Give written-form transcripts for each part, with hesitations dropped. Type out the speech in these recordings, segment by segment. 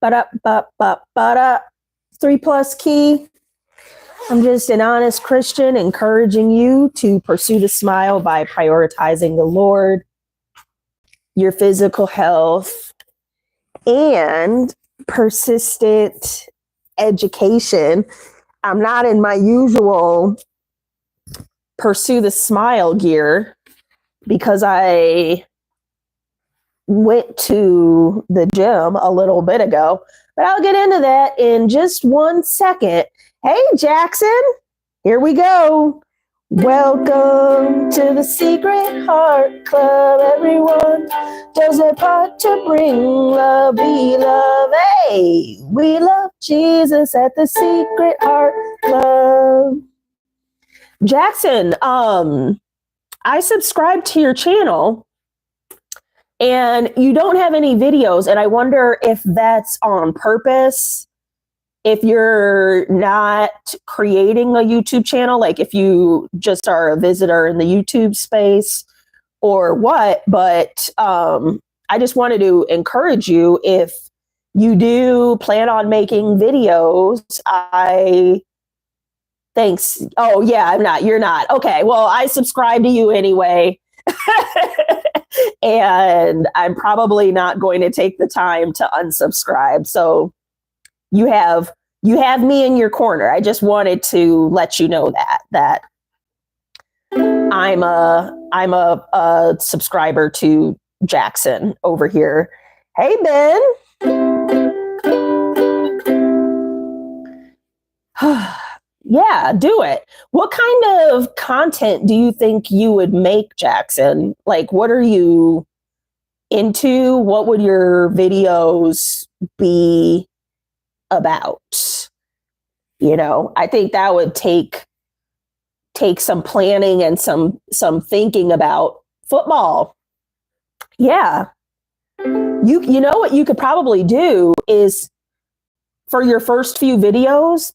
Ba-da. 3+Kei. I'm just an honest Christian encouraging you to pursue the smile by prioritizing the Lord, your physical health, and persistent education. I'm not in my usual pursue the smile gear because I went to the gym a little bit ago, but I'll get into that in just 1 second. Hey, Jackson, here we go. Welcome to the Secret Heart Club, everyone. Does their part to bring love, we love. Hey, we love Jesus at the Secret Heart Club. Jackson, I subscribed to your channel and you don't have any videos, and I wonder if that's on purpose. If you're not creating a YouTube channel, like if you just are a visitor in the YouTube space or what, but I just wanted to encourage you, if you do plan on making videos, thanks. Oh yeah, you're not. Okay, well, I subscribe to you anyway. And I'm probably not going to take the time to unsubscribe. So you have me in your corner. I just wanted to let you know that I'm a subscriber to Jackson over here. Hey, Ben. Yeah, do it. What kind of content do you think you would make, Jackson? Like, what are you into? What would your videos be about? You know, I think that would take some planning and some thinking about football. Yeah. You know what you could probably do is, for your first few videos,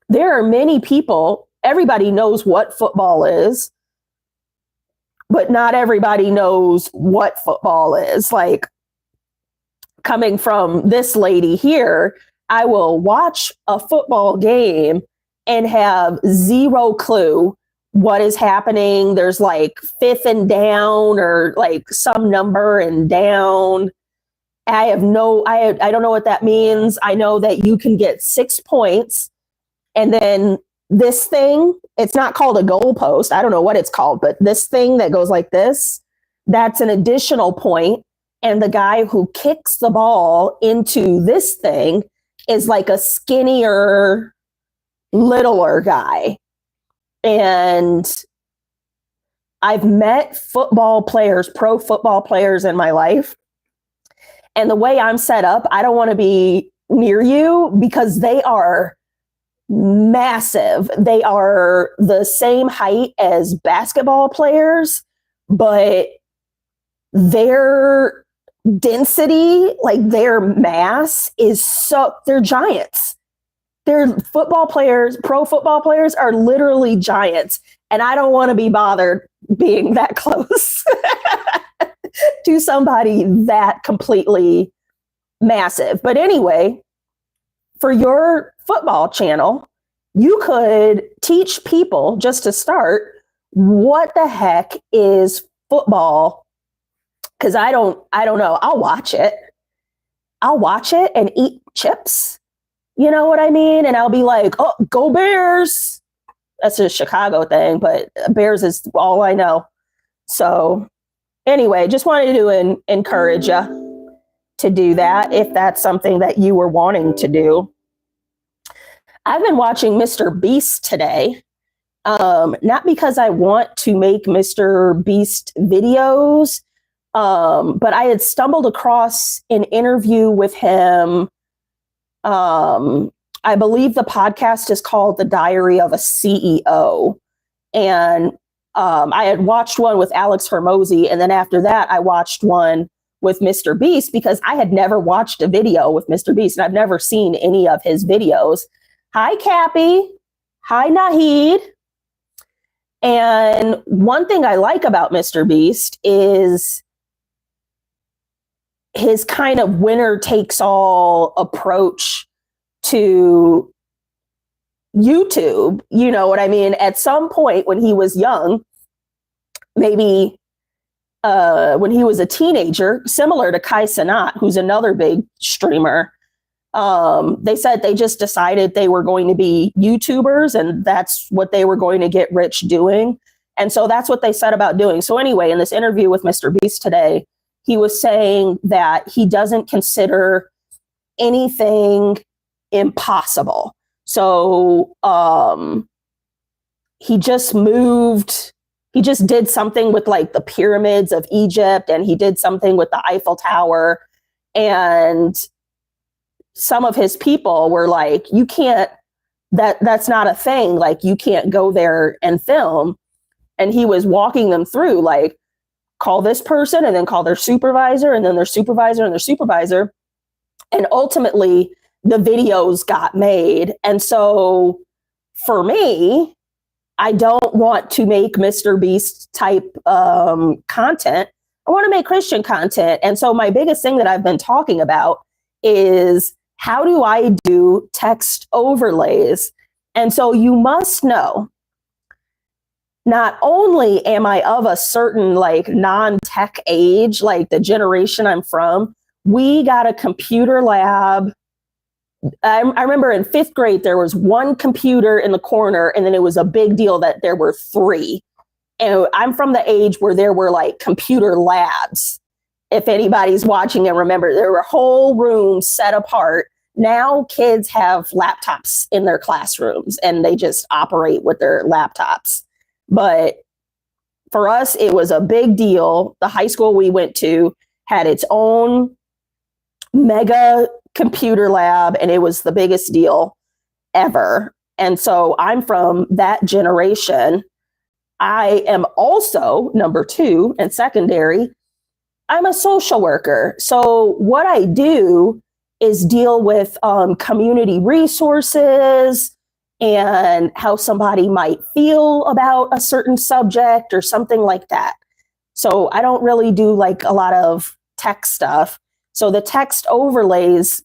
there are many people, everybody knows what football is, but not everybody knows what football is. Like, coming from this lady here, I will watch a football game and have zero clue what is happening. There's like 5th and down or like some number and down. I don't know what that means. I know that you can get 6 points. And then this thing, it's not called a goalpost. I don't know what it's called, but this thing that goes like this, that's an additional point. And the guy who kicks the ball into this thing is like a skinnier, littler guy. And I've met football players, pro football players in my life. And the way I'm set up, I don't want to be near you because they are massive. They are the same height as basketball players, but their density, like their mass is they're giants. They're football players, pro football players are literally giants. And I don't want to be bothered being that close to somebody that completely massive. But anyway, for your football channel, you could teach people, just to start, what the heck is football? Because I don't know. I'll watch it and eat chips. You know what I mean? And I'll be like, oh, go Bears. That's a Chicago thing, but Bears is all I know. So anyway, just wanted to encourage you to do that if that's something that you were wanting to do. I've been watching Mr. Beast today, not because I want to make Mr. Beast videos, but I had stumbled across an interview with him. I believe the podcast is called The Diary of a CEO. And I had watched one with Alex Hormozy, and then after that, I watched one with Mr. Beast because I had never watched a video with Mr. Beast, and I've never seen any of his videos. Hi, Cappy. Hi, Nahid. And one thing I like about Mr. Beast is his kind of winner takes all approach to YouTube. You know what I mean? At some point when he was young, maybe when he was a teenager, similar to Kai Cenat, who's another big streamer, they said they just decided they were going to be YouTubers and that's what they were going to get rich doing. And so that's what they set about doing. So anyway, in this interview with Mr. Beast today, he was saying that he doesn't consider anything impossible. So he just did something with like the pyramids of Egypt, and he did something with the Eiffel Tower. And some of his people were like, you can't, that's not a thing. Like, you can't go there and film. And he was walking them through, like, call this person and then call their supervisor and then their supervisor and their supervisor. And ultimately the videos got made. And so for me, I don't want to make Mr. Beast type content. I want to make Christian content. And so my biggest thing that I've been talking about is, how do I do text overlays? And so you must know, not only am I of a certain like non-tech age, like the generation I'm from, we got a computer lab. I remember in 5th grade, there was one computer in the corner, and then it was a big deal that there were 3. And I'm from the age where there were like computer labs. If anybody's watching and remember, there were whole rooms set apart. Now kids have laptops in their classrooms and they just operate with their laptops. But for us, it was a big deal. The high school we went to had its own mega computer lab, and it was the biggest deal ever. And so I'm from that generation. I am also, number 2 and secondary, I'm a social worker. So what I do is deal with community resources and how somebody might feel about a certain subject or something like that. So I don't really do like a lot of tech stuff. So the text overlays,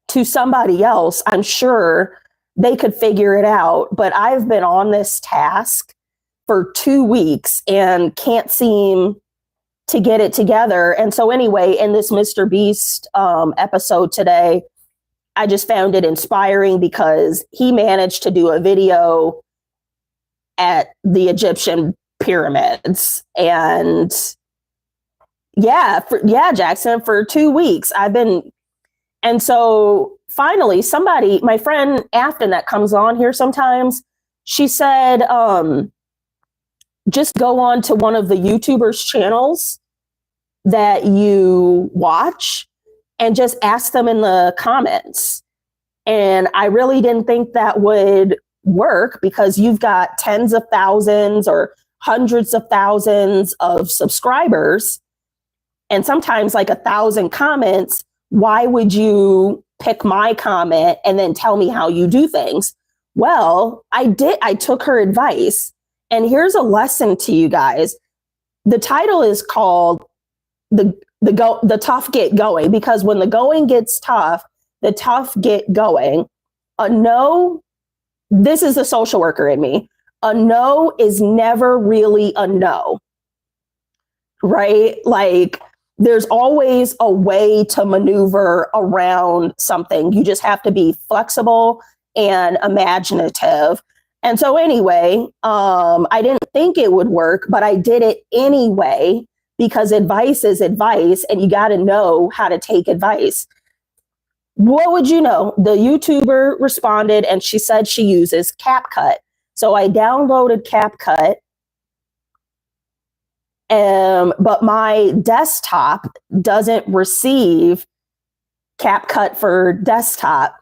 to somebody else, I'm sure they could figure it out. But I've been on this task for 2 weeks and can't seem to get it together. And so anyway, in this Mr. Beast episode today, I just found it inspiring because he managed to do a video at the Egyptian pyramids. And Jackson, for 2 weeks, and so finally somebody, my friend Afton that comes on here sometimes, she said, just go on to one of the YouTubers' channels that you watch and just ask them in the comments. And I really didn't think that would work because you've got tens of thousands or hundreds of thousands of subscribers and sometimes like 1,000 comments. Why would you pick my comment and then tell me how you do things? Well, I took her advice. And here's a lesson to you guys. The title is called the tough get going, because when the going gets tough, the tough get going. A no, this is the social worker in me. A no is never really a no, right? Like, there's always a way to maneuver around something. You just have to be flexible and imaginative. And so anyway, I didn't think it would work, but I did it anyway, because advice is advice and you got to know how to take advice. What would you know? The YouTuber responded and she said she uses CapCut. So I downloaded CapCut. But my desktop doesn't receive CapCut for desktop.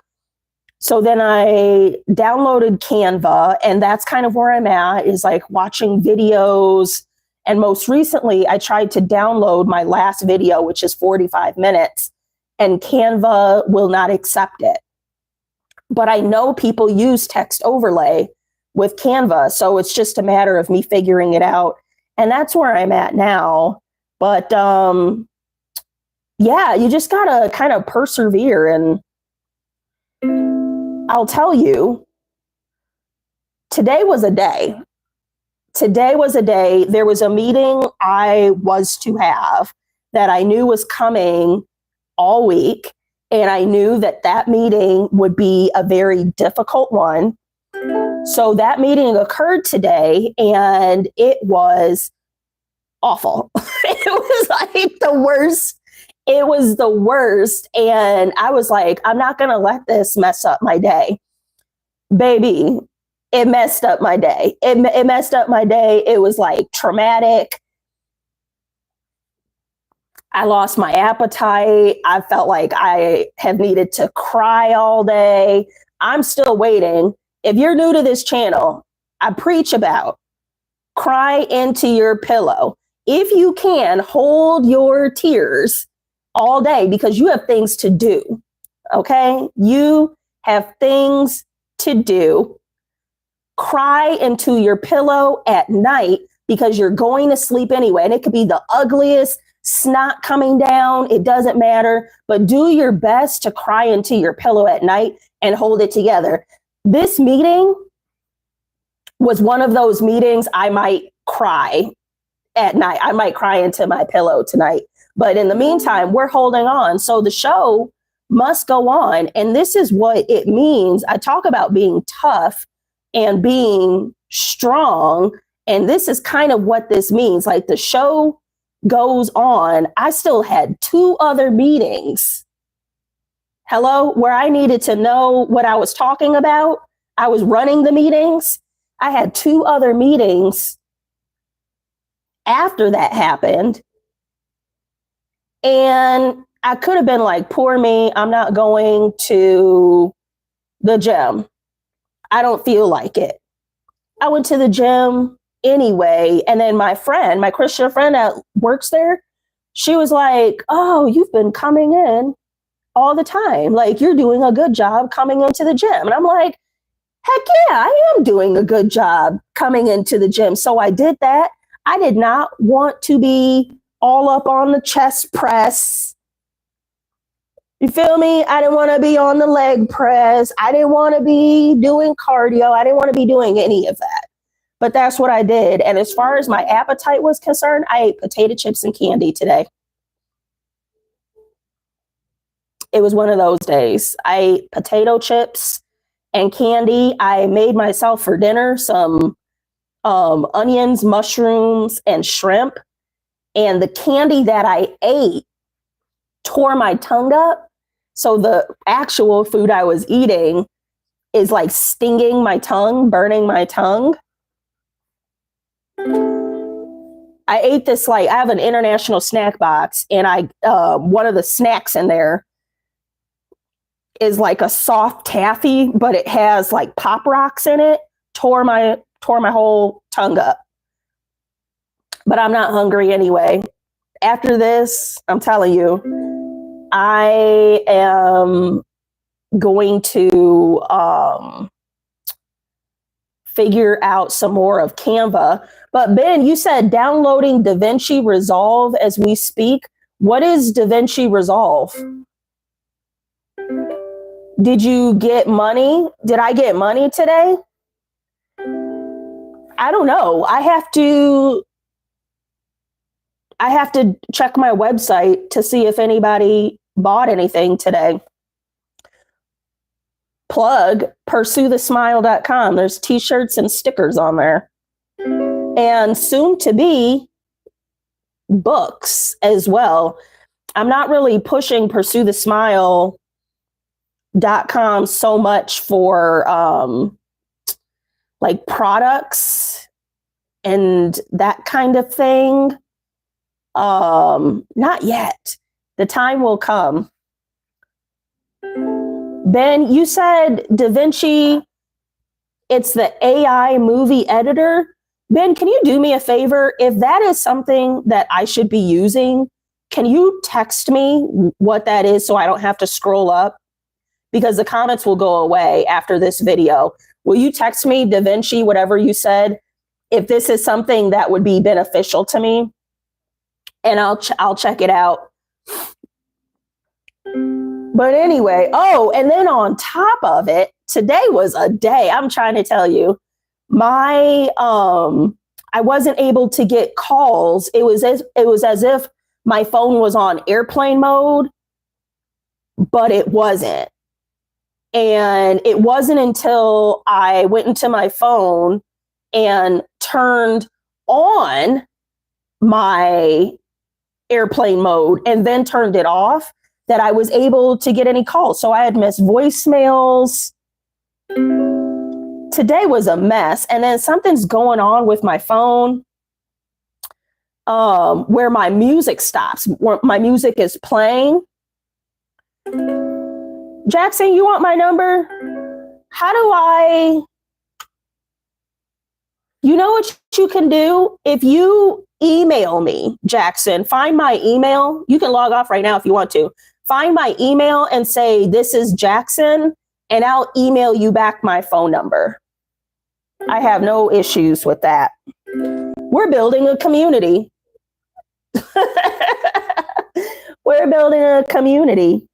So then I downloaded Canva, and that's kind of where I'm at, is like watching videos. And most recently, I tried to download my last video, which is 45 minutes, and Canva will not accept it. But I know people use text overlay with Canva, so it's just a matter of me figuring it out. And that's where I'm at now. But yeah, you just gotta kind of persevere. And I'll tell you, today was a day. Today was a day. There was a meeting I was to have that I knew was coming all week. And I knew that that meeting would be a very difficult one. So that meeting occurred today, and it was awful. It was like the worst. It was the worst. And I was like, I'm not going to let this mess up my day. Baby, it messed up my day. It messed up my day. It was like traumatic. I lost my appetite. I felt like I have needed to cry all day. I'm still waiting. If you're new to this channel, I preach about cry into your pillow. If you can, hold your tears all day because you have things to do. Okay? You have things to do. Cry into your pillow at night because you're going to sleep anyway. And it could be the ugliest snot coming down. It doesn't matter. But do your best to cry into your pillow at night and hold it together. This meeting was one of those meetings I might cry at night. I might cry into my pillow tonight. But in the meantime, we're holding on. So the show must go on. And this is what it means. I talk about being tough and being strong. And this is kind of what this means. Like the show goes on. I still had 2 other meetings. Hello, where I needed to know what I was talking about. I was running the meetings. I had 2 other meetings after that happened. And I could have been like, poor me, I'm not going to the gym. I don't feel like it. I went to the gym anyway. And then my friend, my Christian friend that works there, she was like, oh, you've been coming in all the time. Like, you're doing a good job coming into the gym. And I'm like, heck yeah, I am doing a good job coming into the gym. So I did that. I did not want to be all up on the chest press. You feel me? I didn't want to be on the leg press. I didn't want to be doing cardio. I didn't want to be doing any of that. But that's what I did. And as far as my appetite was concerned, I ate potato chips and candy today. It was one of those days. I ate potato chips and candy. I made myself for dinner some onions, mushrooms, and shrimp. And the candy that I ate tore my tongue up. So the actual food I was eating is like stinging my tongue, burning my tongue. I ate this, like, I have an international snack box, and one of the snacks in there is like a soft taffy, but it has like Pop Rocks in it. Tore my whole tongue up. But I'm not hungry anyway. After this, I'm telling you, I am going to figure out some more of Canva. But Ben, you said downloading DaVinci Resolve as we speak. What is DaVinci Resolve? Did you get money? Did I get money today? I don't know. I have to check my website to see if anybody bought anything today. Plug PursueTheSmile.com. There's t-shirts and stickers on there. And soon to be books as well. I'm not really pushing PursueTheSmile.com so much for like products and that kind of thing. Not yet. The time will come. Ben, you said DaVinci, it's the AI movie editor. Ben, can you do me a favor? If that is something that I should be using, can you text me what that is so I don't have to scroll up? Because the comments will go away after this video. Will you text me DaVinci, whatever you said, if this is something that would be beneficial to me? And I'll check it out. But anyway, oh, and then on top of it, today was a day. I'm trying to tell you, my I wasn't able to get calls. It was as if my phone was on airplane mode, but it wasn't. And it wasn't until I went into my phone and turned on my airplane mode and then turned it off that I was able to get any calls. So I had missed voicemails. Today was a mess. And then something's going on with my phone where my music stops, where my music is playing. Jackson, you want my number? How do I... You know what you can do? If you email me, Jackson, find my email. You can log off right now if you want to. Find my email and say, this is Jackson, and I'll email you back my phone number. I have no issues with that. We're building a community. We're building a community.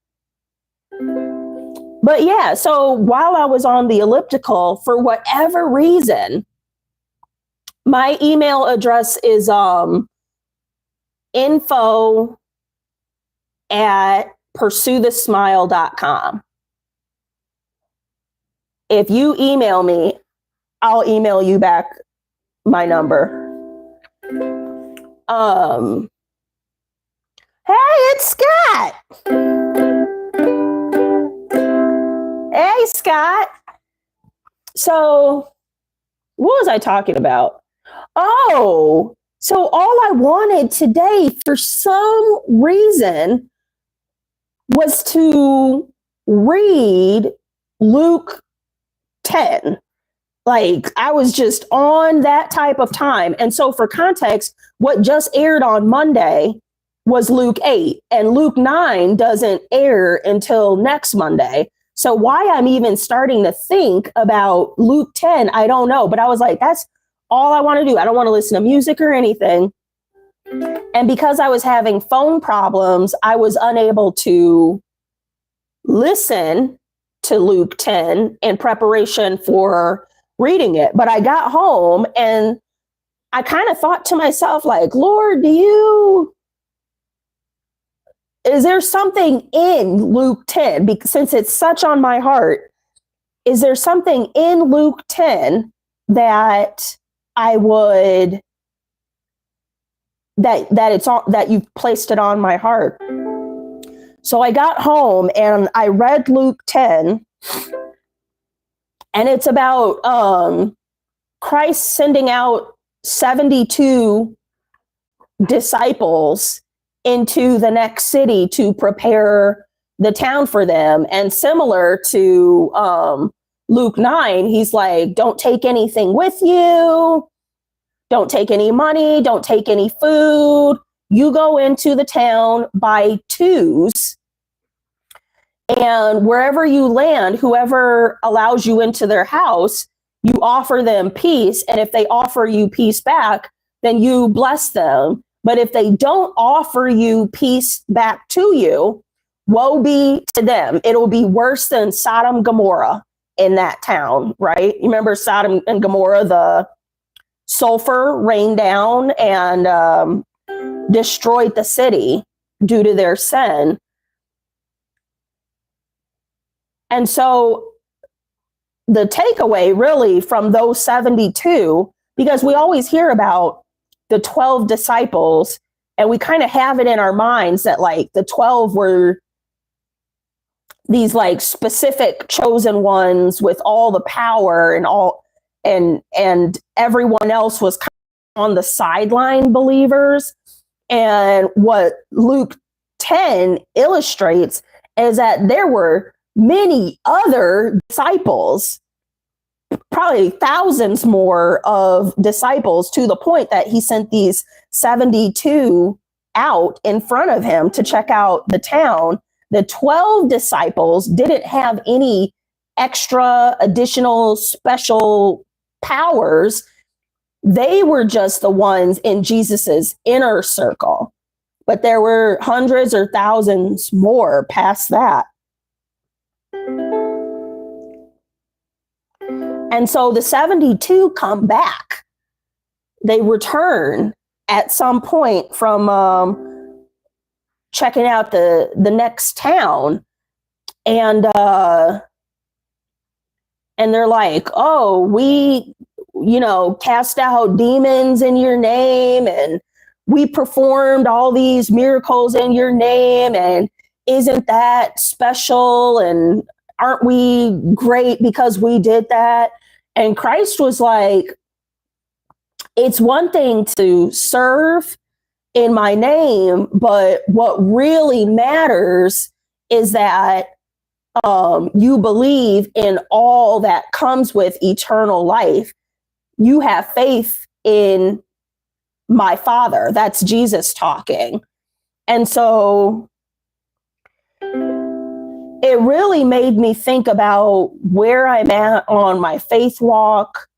But yeah, so while I was on the elliptical, for whatever reason, my email address is info@PursueTheSmile.com. If you email me, I'll email you back my number. Hey, it's Scott. Hey, Scott. So what was I talking about? Oh, so all I wanted today for some reason was to read Luke 10. Like, I was just on that type of time. And so for context, what just aired on Monday was Luke 8, and Luke 9 doesn't air until next Monday. So why I'm even starting to think about Luke 10, I don't know. But I was like, that's all I want to do. I don't want to listen to music or anything. And because I was having phone problems, I was unable to listen to Luke 10 in preparation for reading it. But I got home and I kind of thought to myself, like, Lord, is there something in Luke 10? Because since it's such on my heart, is there something in Luke 10 that I would, that you've placed it on my heart? So I got home and I read Luke 10, and it's about Christ sending out 72 disciples into the next city to prepare the town for them. And similar to Luke 9, he's like, don't take anything with you. Don't take any money. Don't take any food. You go into the town by twos, and wherever you land, whoever allows you into their house, you offer them peace. And if they offer you peace back, then you bless them. But if they don't offer you peace back to you, woe be to them. It'll be worse than Sodom and Gomorrah in that town, right? You remember Sodom and Gomorrah, the sulfur rained down and destroyed the city due to their sin. And so the takeaway really from those 72, because we always hear about the 12 disciples, and we kind of have it in our minds that like the 12 were these like specific chosen ones with all the power and all, and everyone else was kind of on the sideline believers. And what Luke 10 illustrates is that there were many other disciples, probably thousands more of disciples, to the point that he sent these 72 out in front of him to check out the town. The 12 disciples didn't have any extra additional special powers. They were just the ones in Jesus's inner circle. But there were hundreds or thousands more past that. And so the 72 come back. They return at some point from checking out the next town. And they're like, oh, we, cast out demons in your name, and we performed all these miracles in your name, and isn't that special? And aren't we great because we did that? And Christ was like, it's one thing to serve in my name, but what really matters is that you believe in all that comes with eternal life. You have faith in my Father. That's Jesus talking. And so it really made me think about where I'm at on my faith walk.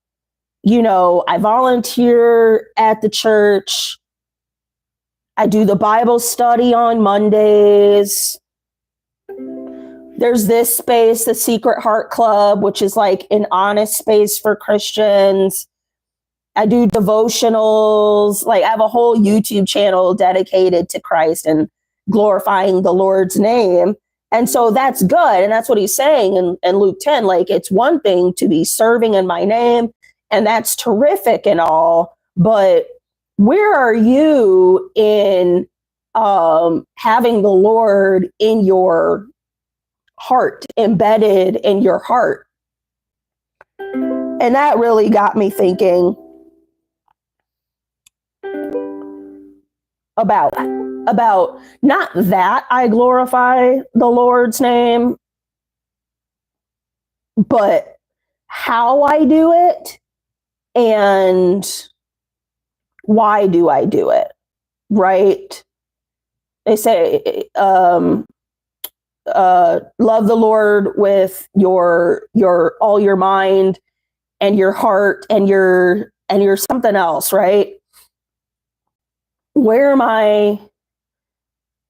I volunteer at the church. I do the Bible study on Mondays. There's this space, the Secret Heart Club, which is like an honest space for Christians. I do devotionals. Like, I have a whole YouTube channel dedicated to Christ and glorifying the Lord's name. And so that's good. And that's what he's saying in Luke 10. Like, it's one thing to be serving in my name, and that's terrific and all. But where are you in having the Lord in your heart, embedded in your heart? And that really got me thinking about not that I glorify the Lord's name, but how I do it and why do I do it, right? They say, love the Lord with your all your mind and your heart and your something else, right? Where am I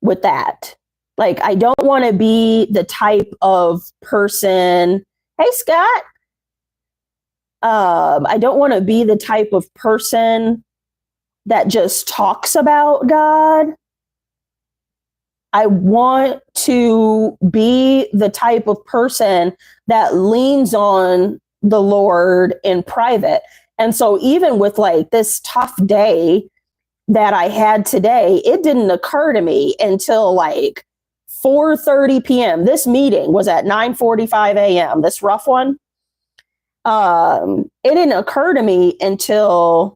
with that? Like, I don't want to be the type of person. Hey, Scott. I don't want to be the type of person that just talks about God. I want to be the type of person that leans on the Lord in private. And so even with like this tough day that I had today, it didn't occur to me until like 4:30 p.m. This meeting was at 9:45 a.m. This rough one. It didn't occur to me until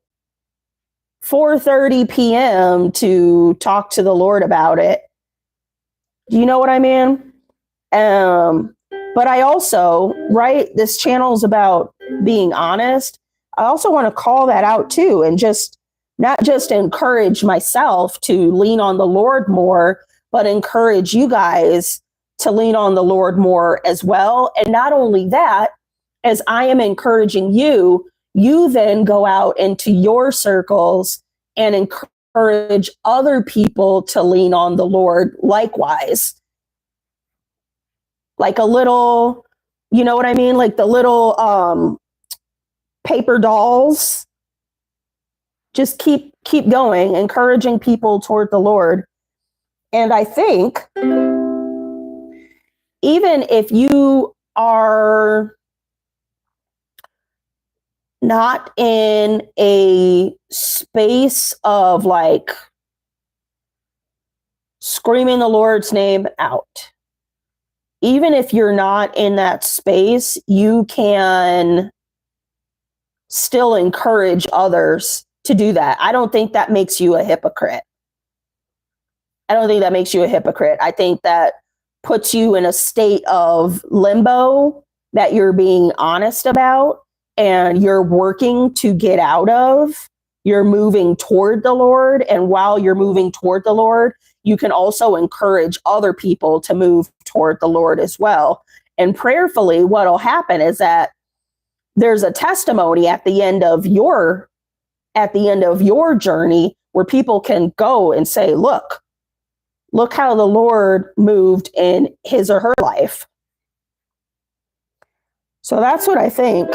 4:30 p.m. to talk to the Lord about it. Do you know what I mean? But I also, right, this channel is about being honest. I also want to call that out too, and just not just encourage myself to lean on the Lord more, but encourage you guys to lean on the Lord more as well. And not only that, as I am encouraging you, you then go out into your circles and encourage other people to lean on the Lord likewise. Like a little, you know what I mean? Like the little paper dolls. Just keep going, encouraging people toward the Lord. And I think even if you are not in a space of like screaming the Lord's name out, even if you're not in that space, you can still encourage others to do that. I don't think that makes you a hypocrite. I don't think that makes you a hypocrite. I think that puts you in a state of limbo that you're being honest about and you're working to get out of. You're moving toward the Lord. And while you're moving toward the Lord, you can also encourage other people to move toward the Lord as well. And prayerfully, what'll happen is that there's a testimony at the end of your journey where people can go and say, look, look how the Lord moved in his or her life. So that's what I think.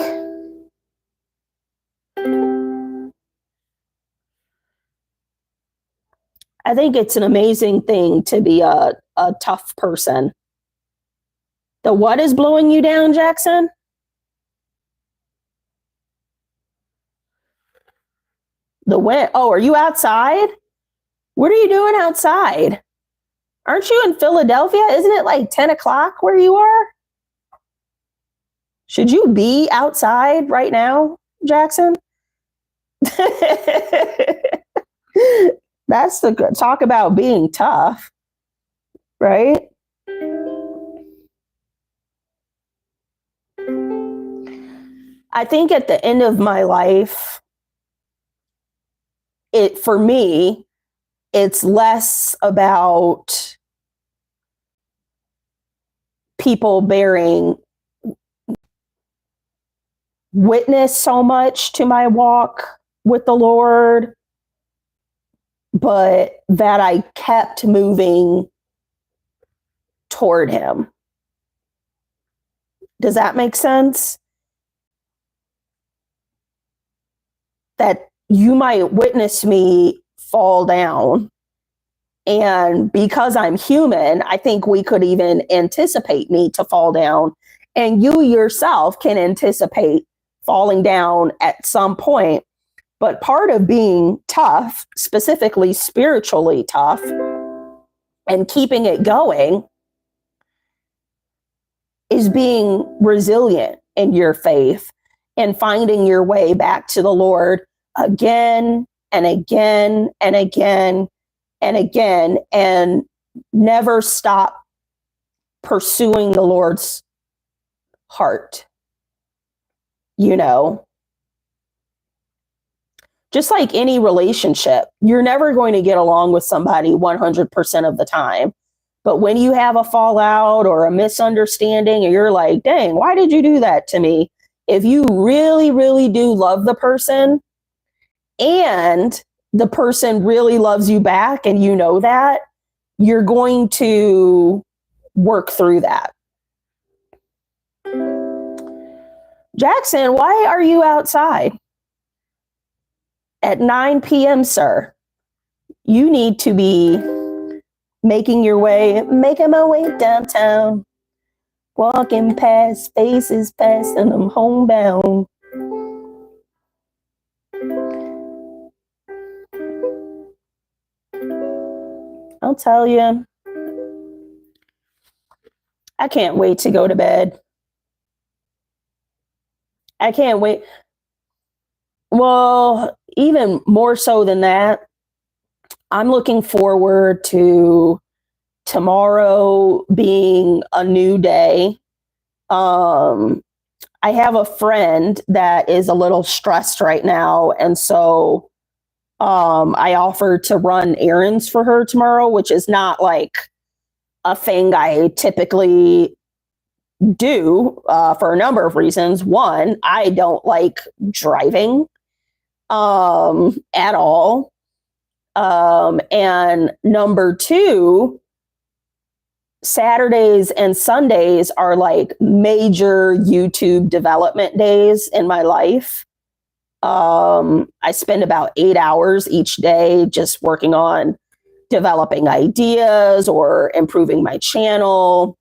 I think it's an amazing thing to be a tough person. The what is blowing you down, Jackson? The wind. Oh, are you outside? What are you doing outside? Aren't you in Philadelphia? Isn't it like 10 o'clock where you are? Should you be outside right now, Jackson? That's the good talk about being tough, right? I think at the end of my life, for me, it's less about people bearing witness so much to my walk with the Lord, but that I kept moving toward him. Does that make sense? That you might witness me fall down. And because I'm human, I think we could even anticipate me to fall down. And you yourself can anticipate falling down at some point. But part of being tough, specifically spiritually tough, and keeping it going is being resilient in your faith and finding your way back to the Lord again and again and again and again, and never stop pursuing the Lord's heart. You know, just like any relationship, you're never going to get along with somebody 100% of the time. But when you have a fallout or a misunderstanding, and you're like, dang, why did you do that to me? If you really, really do love the person and the person really loves you back and you know that, you're going to work through that. Jackson, why are you outside at 9 p.m., sir? You need to be making my way downtown, walking past faces fast, and I'm homebound. I'll tell you, I can't wait to go to bed. I can't wait. Well, even more so than that, I'm looking forward to tomorrow being a new day. I have a friend that is a little stressed right now, and so I offered to run errands for her tomorrow, which is not like a thing I typically do for a number of reasons. One, I don't like driving at all. And number two, Saturdays and Sundays are like major YouTube development days in my life. I spend about 8 hours each day just working on developing ideas or improving my channel,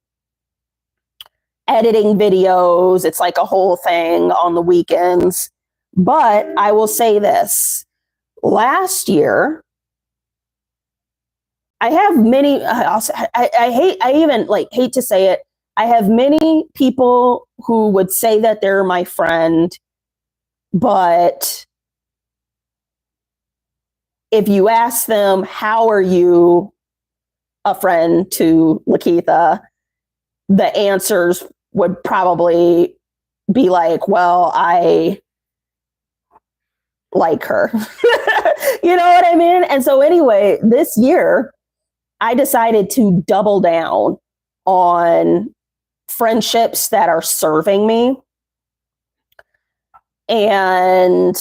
editing videos. It's like a whole thing on the weekends. But I will say this. Last year, I have many, I hate to say it. I have many people who would say that they're my friend, but if you ask them, how are you a friend to Lakeitha, the answers would probably be like, well, I like her. You know what I mean? And so anyway, this year, I decided to double down on friendships that are serving me. And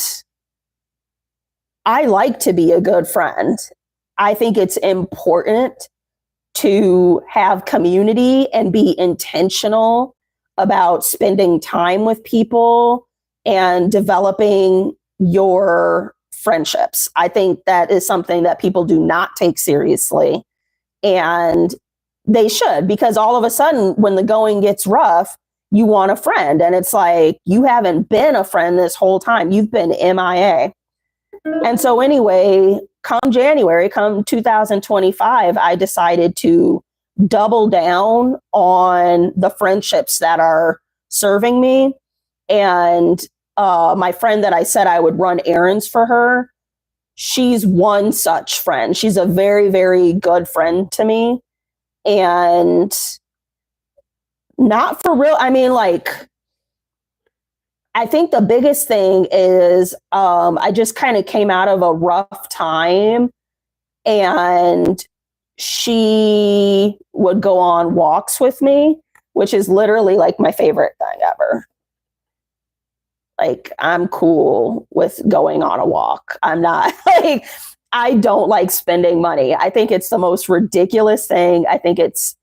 I like to be a good friend. I think it's important to have community and be intentional about spending time with people and developing your friendships. I think that is something that people do not take seriously, and they should, because all of a sudden when the going gets rough, you want a friend, and it's like, you haven't been a friend this whole time. You've been MIA. And so anyway, come January, come 2025, I decided to double down on the friendships that are serving me. And my friend that I said I would run errands for her, she's one such friend. She's a very, very good friend to me. And not for real. I mean, like, I think the biggest thing is I just kind of came out of a rough time, and she would go on walks with me, which is literally like my favorite thing ever. Like, I'm cool with going on a walk. I'm not like, I don't like spending money. I think it's the most ridiculous thing. I think it's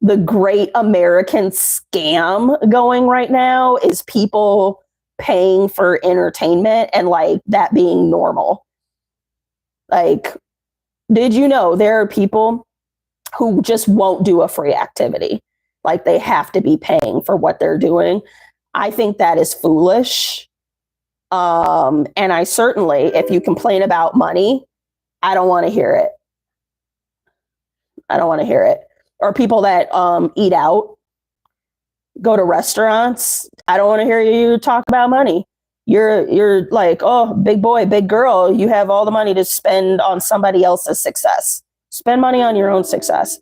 the great American scam going right now, is people paying for entertainment and like that being normal. Like, did you know there are people who just won't do a free activity? Like, they have to be paying for what they're doing. I think that is foolish. And I certainly, if you complain about money, I don't want to hear it. I don't want to hear it. Or people that eat out, go to restaurants. I don't want to hear you talk about money. You're like, oh, big boy, big girl, you have all the money to spend on somebody else's success. Spend money on your own success.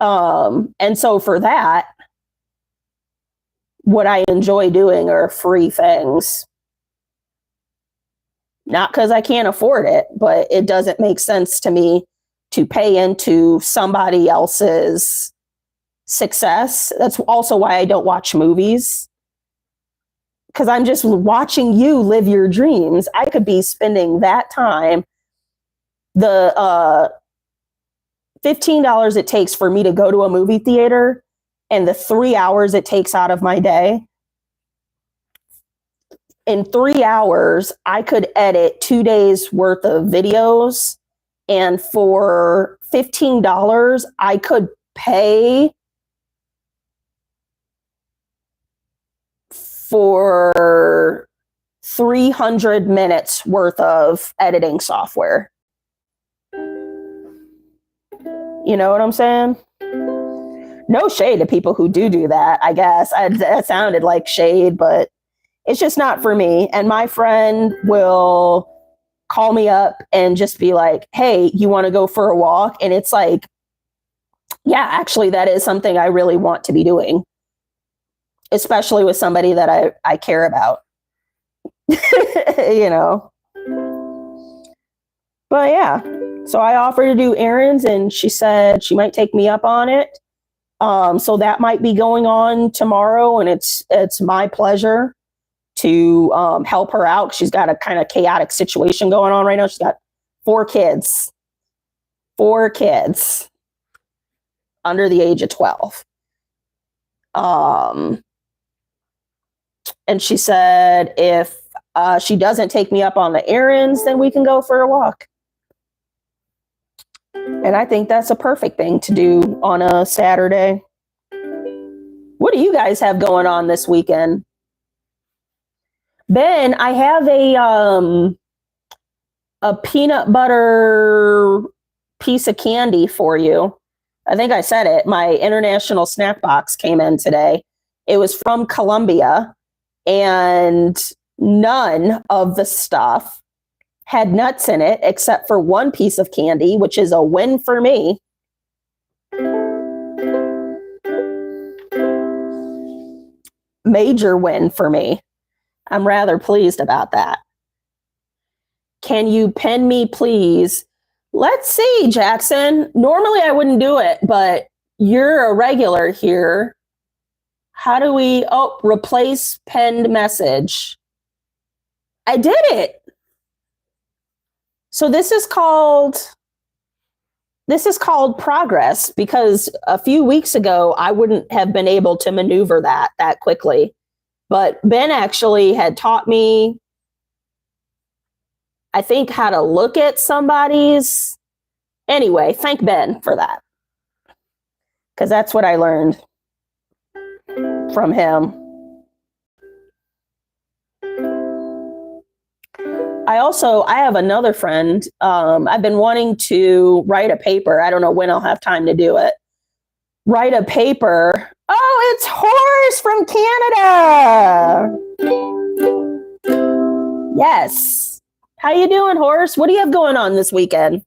And so for that, what I enjoy doing are free things. Not because I can't afford it, but it doesn't make sense to me to pay into somebody else's success. That's also why I don't watch movies, because I'm just watching you live your dreams. I could be spending that time, the $15 it takes for me to go to a movie theater, and the 3 hours it takes out of my day. In 3 hours, I could edit 2 days worth of videos. And for $15, I could pay for 300 minutes worth of editing software. You know what I'm saying? No shade to people who do that, I guess. That sounded like shade, but it's just not for me. And my friend will call me up and just be like, hey, you want to go for a walk? And it's like, yeah, actually, that is something I really want to be doing, especially with somebody that I care about, you know. But yeah, so I offered to do errands, and she said she might take me up on it. So that might be going on tomorrow, and it's my pleasure to help her out. She's got a kind of chaotic situation going on right now. She's got 4 kids under the age of 12. And she said, if she doesn't take me up on the errands, then we can go for a walk. And I think that's a perfect thing to do on a Saturday. What do you guys have going on this weekend? Ben, I have a peanut butter piece of candy for you. I think I said it. My international snack box came in today. It was from Colombia, and none of the stuff had nuts in it except for one piece of candy, which is a win for me. Major win for me. I'm rather pleased about that. Can you pin me, please? Let's see, Jackson. Normally I wouldn't do it, but you're a regular here. How do we, replace pinned message. I did it. So this is called this is called progress, because a few weeks ago, I wouldn't have been able to maneuver that quickly. But Ben actually had taught me, I think, how to look at somebody's. Anyway, thank Ben for that, because that's what I learned from him. I have another friend. I've been wanting to write a paper. I don't know when I'll have time to do it. Write a paper. Oh, it's Horace from Canada. Yes. How you doing, Horace? What do you have going on this weekend?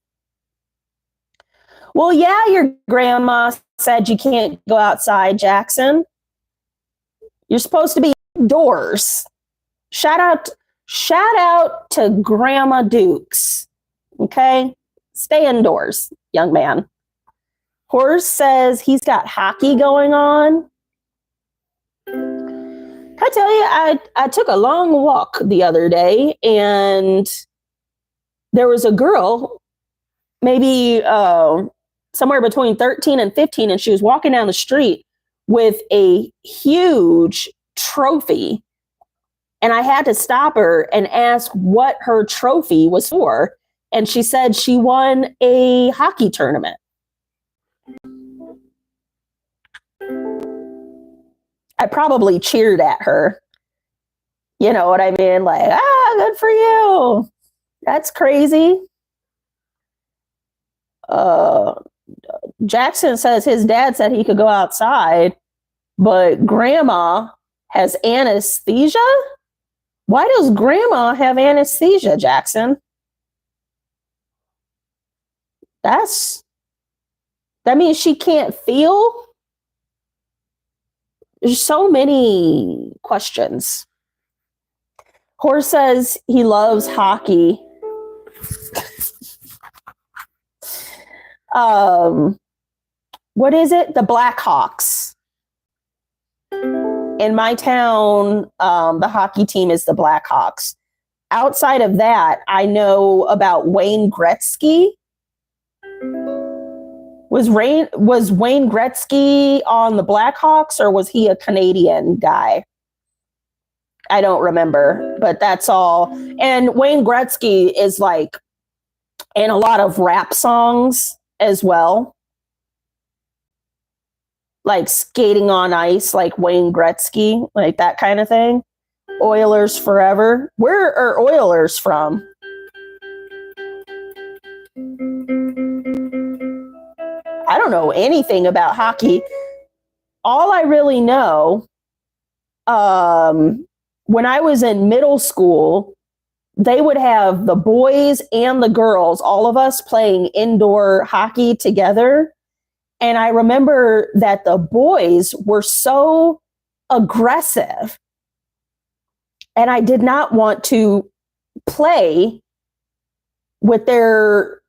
Well, yeah, your grandma said you can't go outside, Jackson. You're supposed to be indoors. Shout out to Grandma Dukes. Okay? Stay indoors, young man. Horace says he's got hockey going on. Can I tell you, I took a long walk the other day, and there was a girl, maybe somewhere between 13 and 15, and she was walking down the street with a huge trophy. And I had to stop her and ask what her trophy was for. And she said she won a hockey tournament. I probably cheered at her. You know what I mean? Like, good for you. That's crazy. Jackson says his dad said he could go outside, but grandma has anesthesia? Why does grandma have anesthesia, Jackson? That means she can't feel? There's so many questions. Horace says he loves hockey. What is it? The Blackhawks. In my town, the hockey team is the Blackhawks. Outside of that, I know about Wayne Gretzky. Was Wayne Gretzky on the Blackhawks, or was he a Canadian guy? I don't remember, but that's all. And Wayne Gretzky is like in a lot of rap songs as well. Like Skating on Ice, like Wayne Gretzky, like that kind of thing. Oilers forever. Where are Oilers from? I don't know anything about hockey. All I really know, when I was in middle school, they would have the boys and the girls, all of us playing indoor hockey together. And I remember that the boys were so aggressive, and I did not want to play with their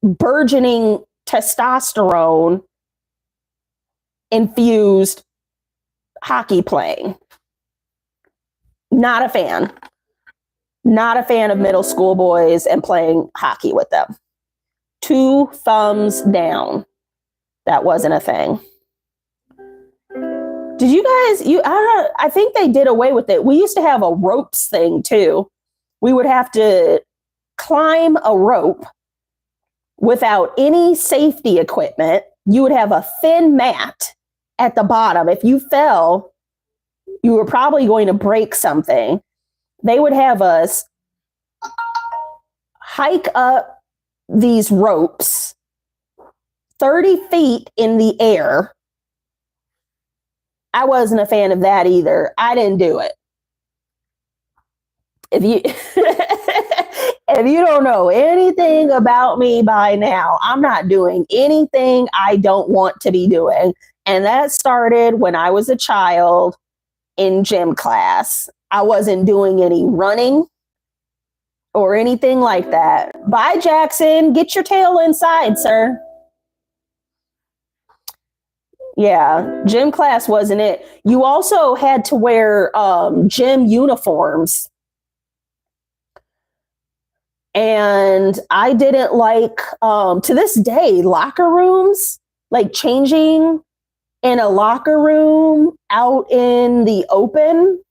burgeoning testosterone infused hockey playing. Not a fan. Not a fan of middle school boys and playing hockey with them. 2 thumbs down. That wasn't a thing. Did you guys, I think they did away with it. We used to have a ropes thing too. We would have to climb a rope without any safety equipment. You would have a thin mat at the bottom. If you fell, you were probably going to break something. They would have us hike up these ropes 30 feet in the air. I wasn't a fan of that either. I didn't do it. If you if you don't know anything about me by now, I'm not doing anything I don't want to be doing. And that started when I was a child in gym class. I wasn't doing any running or anything like that. Bye, Jackson. Get your tail inside, sir. Yeah, gym class wasn't it. You also had to wear gym uniforms. And I didn't like, to this day, locker rooms, like changing in a locker room out in the open.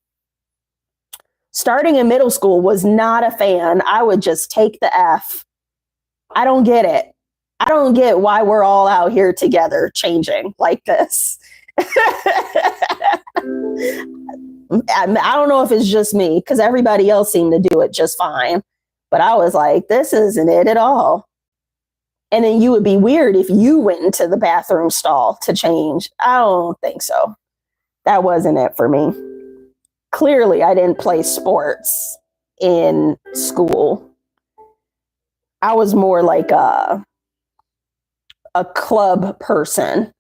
Starting in middle school, was not a fan. I would just take the F. I don't get it. I don't get why we're all out here together changing like this. I don't know if it's just me, because everybody else seemed to do it just fine. But I was like, this isn't it at all. And then you would be weird if you went into the bathroom stall to change. I don't think so. That wasn't it for me. Clearly, I didn't play sports in school. I was more like a club person,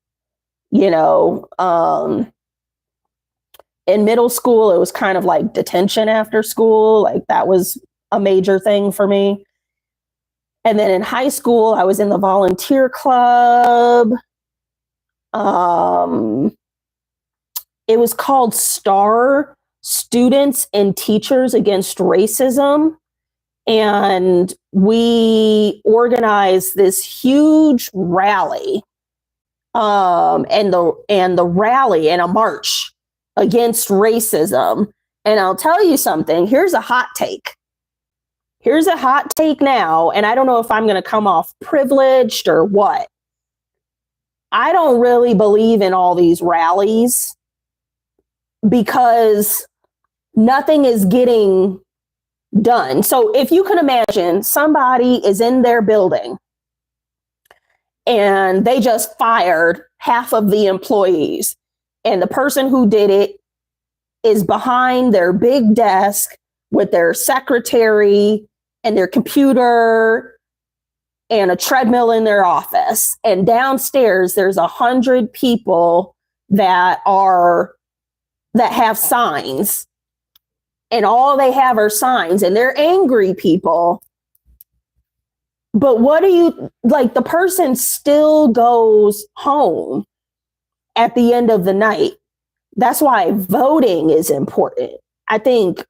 you know. In middle school, it was kind of like detention after school. Like that was a major thing for me. And then in high school, I was in the volunteer club. It was called STAR, Students and Teachers Against Racism. And we organized this huge rally, and the rally and a march against racism. And I'll tell you something, here's a hot take. Here's a hot take now, and I don't know if I'm going to come off privileged or what. I don't really believe in all these rallies because nothing is getting done. So if you can imagine, somebody is in their building and they just fired half of the employees, and the person who did it is behind their big desk with their secretary and their computer and a treadmill in their office. And downstairs, there's 100 people that have signs, and all they have are signs, and they're angry people. But what do you, like, the person still goes home at the end of the night. That's why voting is important. I think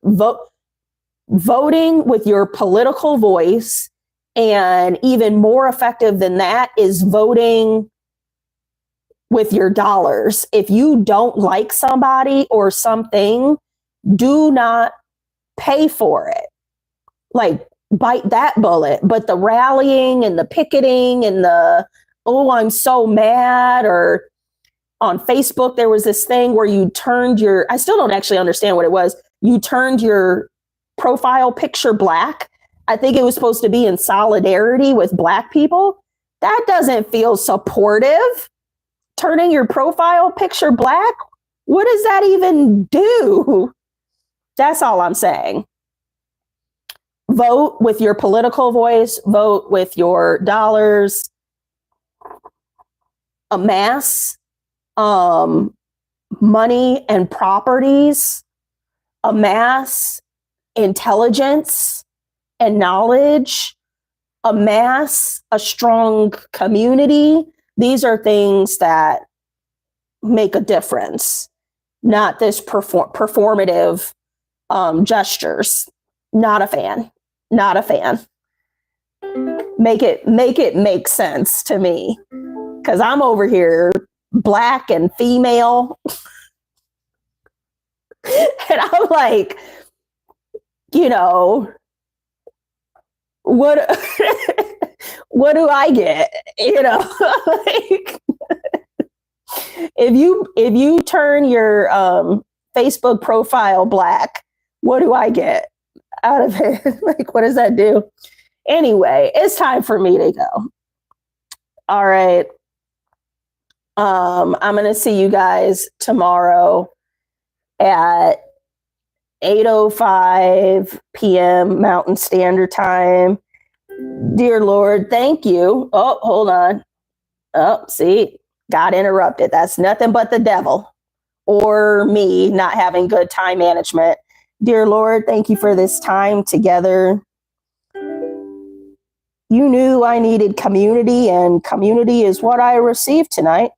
voting with your political voice, and even more effective than that is voting with your dollars. If you don't like somebody or something, do not pay for it. Like, bite that bullet. But the rallying and the picketing and the, oh, I'm so mad, or on Facebook, there was this thing where you turned I still don't actually understand what it was. You turned your profile picture black. I think it was supposed to be in solidarity with Black people. That doesn't feel supportive. Turning your profile picture black? What does that even do? That's all I'm saying. Vote with your political voice. Vote with your dollars. Amass money and properties. Amass intelligence and knowledge. Amass a strong community. These are things that make a difference, not this performative gestures. Not a fan. Not a fan. Make it make sense to me, because I'm over here Black and female. And I'm like, you know, what what do I get? You know, like, if you turn your Facebook profile black, what do I get out of it? Like, what does that do? Anyway, it's time for me to go. All right. I'm going to see you guys tomorrow at 8:05 p.m. Mountain Standard Time. Dear Lord, thank you. Oh, hold on. Oh, see, got interrupted. That's nothing but the devil or me not having good time management. Dear Lord, thank you for this time together. You knew I needed community, and community is what I received tonight.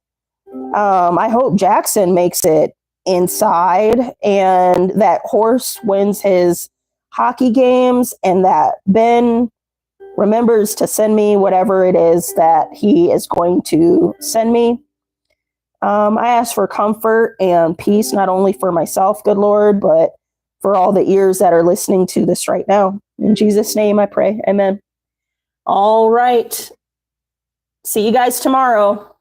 I hope Jackson makes it inside, and that Horse wins his hockey games, and that Ben remembers to send me whatever it is that he is going to send me. I ask for comfort and peace, not only for myself, good Lord, but for all the ears that are listening to this right now. In Jesus' name I pray. Amen. All right. See you guys tomorrow.